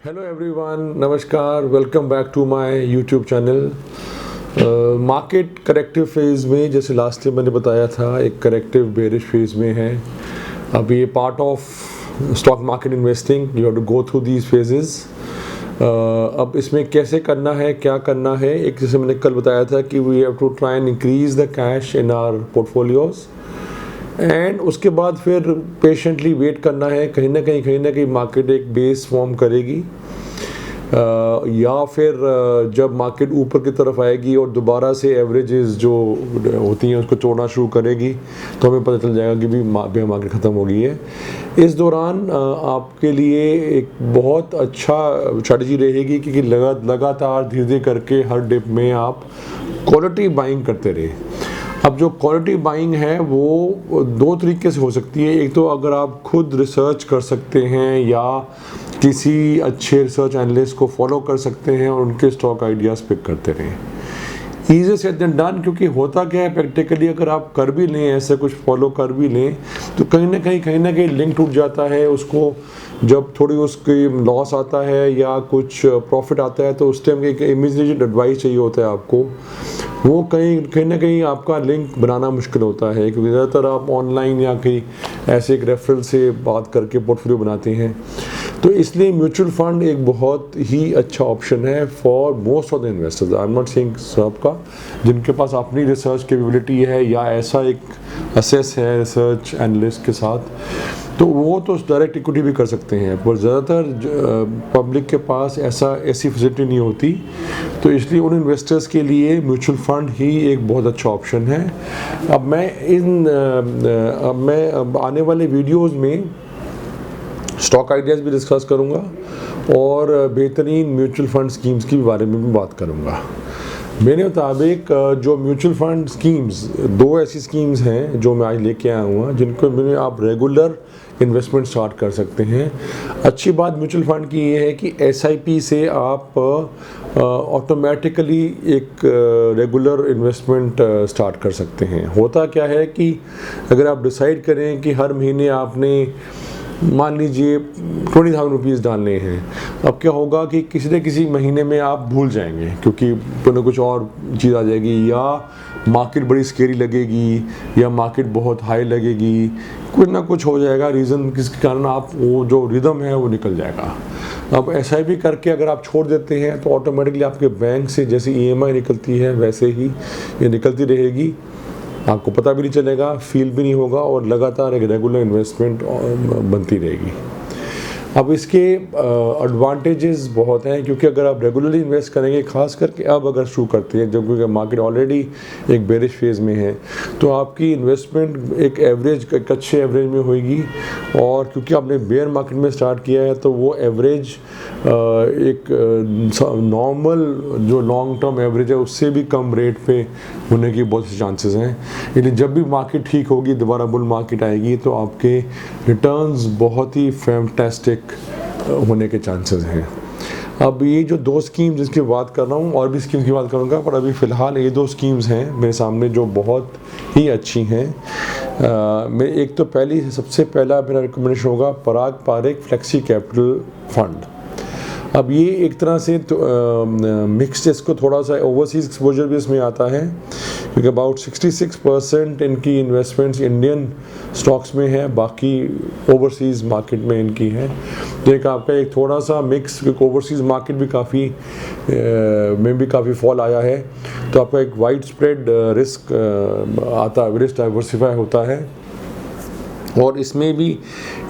Hello everyone, नमस्कार, welcome back to my YouTube channel. Market corrective phase में, जैसे last time मैंने बताया था, एक करेक्टिव बेरिश फेज़ में है। अब ये part of stock market investing, you have to go through these phases. अब इसमें कैसे करना है, क्या करना है, एक जैसे मैंने कल बताया था कि we have to try and increase the cash in our portfolios, and उसके बाद फिर पेशेंटली वेट करना है। कहीं ना कहीं मार्केट एक बेस फॉर्म करेगी, या फिर जब मार्केट ऊपर की तरफ आएगी और दोबारा से एवरेजेस जो होती हैं उसको तोड़ना शुरू करेगी, तो हमें पता चल जाएगा कि भी मार्केट ख़त्म हो गई है। इस दौरान आपके लिए एक बहुत अच्छा स्ट्रेटजी रहेगी कि लगातार धीरे धीरे करके हर डिप में आप क्वालिटी बाइंग करते रहे। अब जो क्वालिटी बाइंग है वो दो तरीके से हो सकती है। एक तो अगर आप खुद रिसर्च कर सकते हैं या किसी अच्छे रिसर्च एनालिस्ट को फॉलो कर सकते हैं और उनके स्टॉक आइडियाज़ पिक करते रहें। ईजी सेड देन डन, क्योंकि होता क्या है प्रैक्टिकली, अगर आप कर भी लें, ऐसे कुछ फॉलो कर भी लें, तो कहीं ना कहीं लिंक टूट जाता है। उसको जब थोड़ी उसकी लॉस आता है या कुछ प्रॉफिट आता है, तो उस टाइम एक इमीडिएट एडवाइस चाहिए होता है आपको। वो कहीं ना कहीं आपका लिंक बनाना मुश्किल होता है, क्योंकि ज़्यादातर आप ऑनलाइन या कहीं ऐसे एक रेफरल से बात करके पोर्टफोलियो बनाते हैं। तो इसलिए म्यूचुअल फंड एक बहुत ही अच्छा ऑप्शन है for most of the investors. I am not saying सबका, जिनके पास अपनी रिसर्च कैपेबिलिटी है या ऐसा एक असेस है रिसर्च एनालिस्ट के साथ, तो वो तो डायरेक्ट इक्विटी भी कर सकते हैं। पर ज़्यादातर पब्लिक के पास ऐसी फैसिलिटी नहीं होती, तो इसलिए उन इन्वेस्टर्स के लिए म्यूचुअल फंड ही एक बहुत अच्छा ऑप्शन है। अब मैं आने वाले वीडियोज़ में स्टॉक आइडियाज़ भी डिस्कस करूंगा और बेहतरीन म्यूचुअल फंड स्कीम्स के बारे में भी बात करूंगा। मेरे मुताबिक जो म्यूचुअल फंड स्कीम्स, दो ऐसी स्कीम्स हैं जो मैं आज लेके आया हूँ, जिनको में आप रेगुलर इन्वेस्टमेंट स्टार्ट कर सकते हैं। अच्छी बात म्यूचुअल फंड की ये है कि SIP से आप ऑटोमेटिकली एक रेगुलर इन्वेस्टमेंट स्टार्ट कर सकते हैं। होता क्या है कि अगर आप डिसाइड करें कि हर महीने आपने मान लीजिए 20,000 रुपीज़ डालने हैं, अब क्या होगा कि किसी न किसी महीने में आप भूल जाएंगे, क्योंकि कुछ और चीज़ आ जाएगी, या मार्केट बड़ी स्केरी लगेगी, या मार्केट बहुत हाई लगेगी, कुछ ना कुछ हो जाएगा रीज़न, जिसके कारण आप वो जो रिदम है वो निकल जाएगा। अब SIP करके अगर आप छोड़ देते हैं, तो ऑटोमेटिकली आपके बैंक से जैसे EMI निकलती है वैसे ही ये निकलती रहेगी, आपको पता भी नहीं चलेगा, फील भी नहीं होगा, और लगातार एक रेगुलर इन्वेस्टमेंट बनती रहेगी। अब इसके एडवांटेजेस बहुत हैं, क्योंकि अगर आप रेगुलरली इन्वेस्ट करेंगे, खास करके अब अगर शुरू करते हैं जब मार्केट ऑलरेडी एक बेरिश फेज़ में है, तो आपकी इन्वेस्टमेंट एक अच्छे एवरेज में होगी। और क्योंकि आपने बेयर मार्केट में स्टार्ट किया है, तो वो एवरेज एक नॉर्मल जो लॉन्ग टर्म एवरेज है उससे भी कम रेट पे होने की बहुत से चांसेस हैं। इसलिए जब भी मार्केट ठीक होगी, दोबारा बुल मार्केट आएगी, तो आपके रिटर्न्स बहुत ही फैंटास्टिक होने के चांसेस हैं। अब ये जो दो स्कीम जिसकी बात कर रहा हूँ, और भी स्कीम की बात करूँगा, पर अभी फ़िलहाल ये दो स्कीम्स हैं मेरे सामने जो बहुत ही अच्छी हैं। मैं एक तो सबसे पहला मेरा रिकमेंडेशन होगा पराग पारेख फ्लेक्सी कैपिटल फंड। अब ये एक तरह से मिक्स्ड, इसको थोड़ा सा ओवरसीज एक्सपोजर भी इसमें आता है, क्योंकि अबाउट 66% इनकी इन्वेस्टमेंट्स इंडियन स्टॉक्स में है, बाकी ओवरसीज़ मार्केट में इनकी है। तो एक आपका एक थोड़ा सा मिक्स, क्योंकि ओवरसीज़ मार्केट भी काफ़ी फॉल आया है, तो आपका एक वाइड स्प्रेड रिस्क आता है, रिस्क डाइवर्सिफाई होता है। और इसमें भी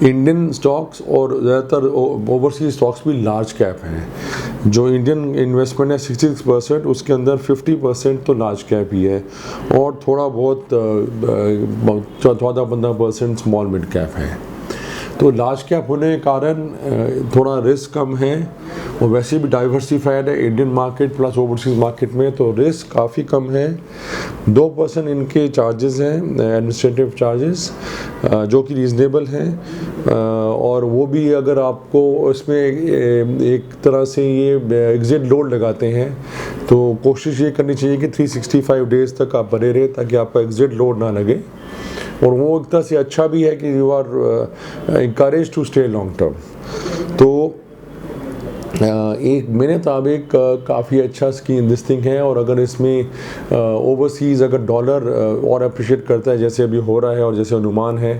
इंडियन स्टॉक्स और ज़्यादातर ओवरसीज स्टॉक्स भी लार्ज कैप हैं। जो इंडियन इन्वेस्टमेंट है 66%, उसके अंदर 50% तो लार्ज कैप ही है, और थोड़ा बहुत 14-15% स्मॉल मिड कैप है। तो लार्ज कैप होने के कारण थोड़ा रिस्क कम है, और वैसे भी डाइवर्सिफाइड है Indian market plus overseas market में, तो रिस्क काफ़ी कम है। 2% इनके चार्जेस हैं, एडमिनिस्ट्रेटिव चार्जेस, जो कि रीज़नेबल हैं, और वो भी अगर आपको इसमें एक तरह से ये एग्जिट लोड लगाते हैं, तो कोशिश ये करनी चाहिए कि 365 डेज़ तक आप बने रहे, ताकि आपका एग्जिट लोड ना लगे। और वो एक तरह से अच्छा भी है कि you are encourage to stay long term. तो एक मेरे मुताबिक काफ़ी अच्छा स्कीम दिस थिंग है। और अगर इसमें ओवरसीज़ अगर डॉलर और अप्रिशिएट करता है जैसे अभी हो रहा है और जैसे अनुमान है,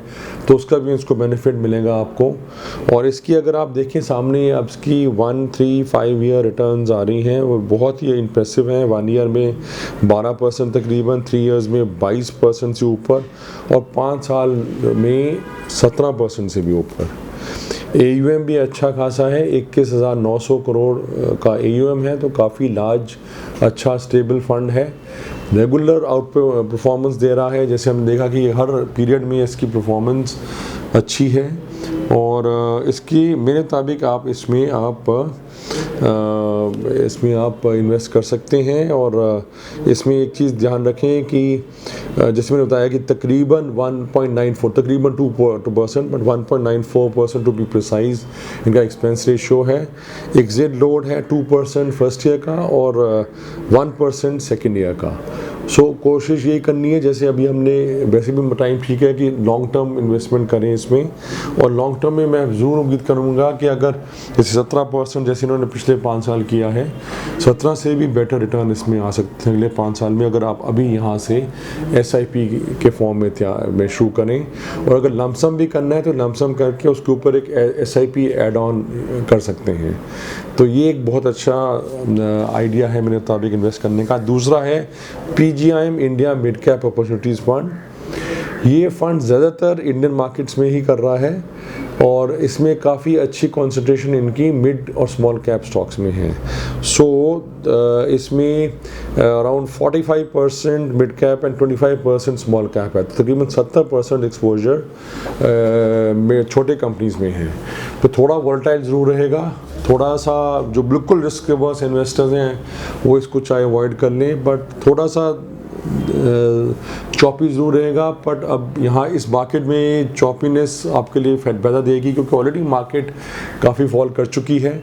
तो उसका भी इसको बेनिफिट मिलेगा आपको। और इसकी अगर आप देखें सामने अब इसकी 1, 3, 5 ईयर रिटर्न्स आ रही हैं, वो बहुत ही इंप्रेसिव हैं। 1 ईयर में 12% तकरीबन, 3 इयर्स में 22% से ऊपर, और 5 साल में 17% से भी ऊपर। AUM भी अच्छा खासा है, 21,900 करोड़ का AUM है, तो काफ़ी लार्ज अच्छा स्टेबल फंड है। रेगुलर आउट परफॉर्मेंस दे रहा है, जैसे हमने देखा कि हर पीरियड में इसकी परफॉर्मेंस अच्छी है। और इसकी मेरे मुताबिक आप इसमें आप इन्वेस्ट कर सकते हैं। और इसमें एक चीज़ ध्यान रखें कि जैसे मैंने बताया कि तकरीबन 1.94 तकरीबन 2%, बट 1.94% टू बी प्रिसाइज इनका एक्सपेंस रेशियो है। एग्जिट लोड है 2% फर्स्ट ईयर का और 1% सेकेंड ईयर का। सो कोशिश यही करनी है, जैसे अभी हमने वैसे भी टाइम ठीक है कि लॉन्ग टर्म इन्वेस्टमेंट करें इसमें। और लॉन्ग टर्म में मैं ज़रूर उम्मीद करूँगा कि अगर जैसे 17% जैसे इन्होंने पिछले 5 साल किया है, 17 से भी बेटर रिटर्न इसमें आ सकते हैं अगले 5 साल में, अगर आप अभी यहाँ से SIP के फॉर्म में शुरू करें। और अगर लमसम भी करना है तो लमसम करके उसके ऊपर एक SIP एड ऑन कर सकते हैं। तो ये एक बहुत अच्छा आइडिया है मेरे मुताबिक इन्वेस्ट करने का। दूसरा है PGIM India mid cap opportunities fund. ये फंड ज़्यादातर इंडियन मार्केट्स में ही कर रहा है, और इसमें काफ़ी अच्छी कंसंट्रेशन इनकी मिड और स्मॉल कैप स्टॉक्स में है। सो इसमें around 45% mid cap and 25% small cap है, तो तकरीबन 70% एक्सपोजर में छोटे कंपनीज में है। तो थोड़ा वोलेटाइल ज़रूर रहेगा, थोड़ा सा जो बिल्कुल रिस्क के वर्स इन्वेस्टर्स हैं वो इसको चाहे अवॉइड कर लें, बट थोड़ा सा चॉपी ज़रूर रहेगा। बट अब यहाँ इस मार्केट में चॉपीनेस आपके लिए फ़ायदा देगी, क्योंकि ऑलरेडी मार्केट काफ़ी फॉल कर चुकी है।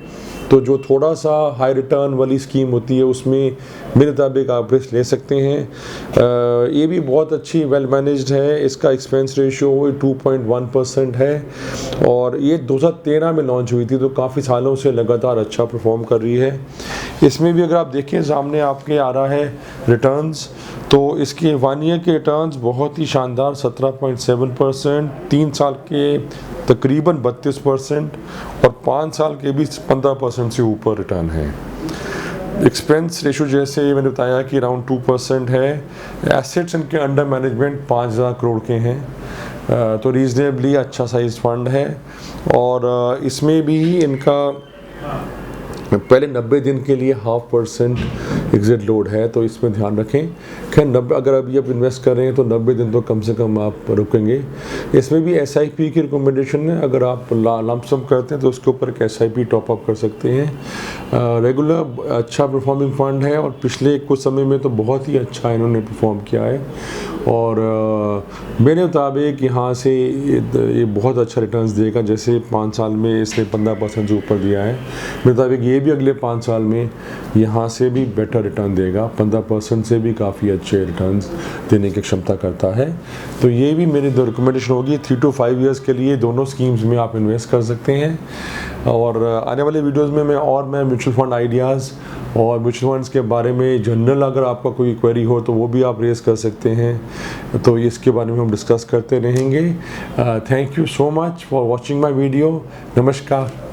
तो जो थोड़ा सा हाई रिटर्न वाली स्कीम होती है उसमें मेरे मुताबिक आप रिस्क ले सकते हैं। ये भी बहुत अच्छी वेल मैनेज्ड है, इसका एक्सपेंस रेशियो 2.1% है, और ये 2013 में लॉन्च हुई थी, तो काफ़ी सालों से लगातार अच्छा परफॉर्म कर रही है। इसमें भी अगर आप देखें सामने आपके आ रहा है रिटर्न्स, तो इसके 1 ईयर के रिटर्न्स बहुत ही शानदार 17.7%, 3 साल के तकरीबन 32% और 5 साल के भी 15% से ऊपर रिटर्न है। एक्सपेंस रेशो जैसे मैंने बताया कि अराउंड 2% है। एसेट्स इनके अंडर मैनेजमेंट 5,000 करोड़ के हैं, तो रीजनेबली अच्छा साइज फंड है। और इसमें भी इनका पहले 90 दिन के लिए 0.5% एग्जिट लोड है, तो इसमें ध्यान रखें। खैर 90 अगर अभी आप इन्वेस्ट कर रहे हैं तो 90 दिन तो कम से कम आप रुकेंगे। इसमें भी SIP की रिकमेंडेशन है, अगर आप लमसम करते हैं तो उसके ऊपर एक SIP टॉपअप कर सकते हैं। रेगुलर अच्छा परफॉर्मिंग फंड है, और पिछले कुछ समय में तो बहुत ही अच्छा इन्होंने परफॉर्म किया है। और मेरे मुताबिक यहाँ से ये बहुत अच्छा रिटर्न्स देगा, जैसे 5 साल में इसने 15% से ऊपर दिया है। मेरे मुताबिक ये भी अगले 5 साल में यहाँ से भी बेटर रिटर्न देगा, 15% से भी काफ़ी अच्छे रिटर्न्स देने की क्षमता करता है। तो ये भी मेरी रिकमेंडेशन होगी, 3 to 5 ईयर्स के लिए दोनों स्कीम्स में आप इन्वेस्ट कर सकते हैं। और आने वाले वीडियोज़ में मैं म्यूचुअल फंड आइडियाज़ और म्यूचुअल फंड्स के बारे में जनरल अगर आपका कोई क्वेरी हो तो वो भी आप रेज़ कर सकते हैं, तो इसके बारे में हम डिस्कस करते रहेंगे। Thank you so much for watching my video. नमस्कार।